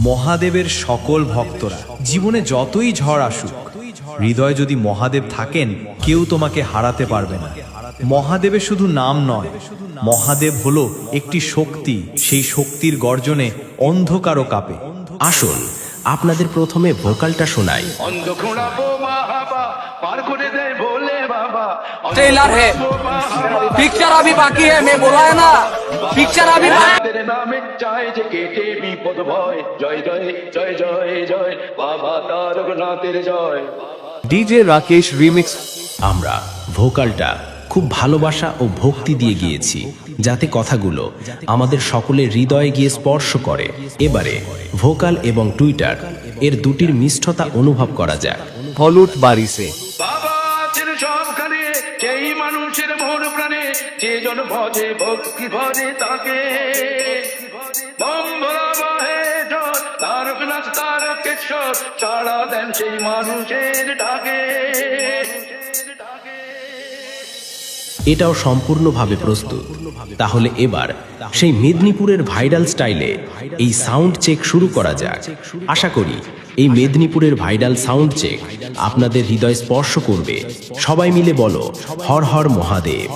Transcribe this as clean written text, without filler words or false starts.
মহাদেবের সকল ভক্তরা, জীবনে যতই ঝড় আসুক, হৃদয়ে যদি মহাদেব থাকেন, কেউ তোমাকে হারাতে পারবে না। মহাদেবের শুধু নাম নয়, মহাদেব হলো একটি শক্তি। সেই শক্তির গর্জনে অন্ধকারও কাঁপে। আসুন আপনাদের প্রথমে ভোকালটা শোনাই। ट्रेलर है, पिक्चर अभी बाकी है, मैं बोला है ना, पिक्चर अभी তেরে নামে চাই যে কেটে বিপদ ভয়, জয় জয় জয় জয় জয় বাবা তারকনাথের জয়। DJ Rakesh remix. আমরা ভোকালটা খুব ভালোবাসা ও ভক্তি দিয়ে গিয়েছি, যাতে কথাগুলো আমাদের সকলের হৃদয়ে গিয়ে স্পর্শ করে। এবারে ভোকাল এবং টুইটার এর দুটির মিষ্টতা অনুভব করা যাক। হলুদ বাড়িছে। বাবা আছেন সবখানে, সেই মানুষের মন প্রাণে, যে জন ভজে ভক্তি ভজে তাকে। বম ভোলা বহে ঝড়, তারকনাথ তারকেশ্বর, সাড়া দেন সেই মানুষের ডাকে। এটাও সম্পূর্ণভাবে প্রস্তুত। তাহলে এবার সেই মেদিনীপুরের ভাইরাল স্টাইলে এই সাউন্ড চেক শুরু করা যাক। আশা করি এই মেদিনীপুরের ভাইরাল সাউন্ড চেক আপনাদের হৃদয় স্পর্শ করবে। সবাই মিলে বলো, হর হর মহাদেব।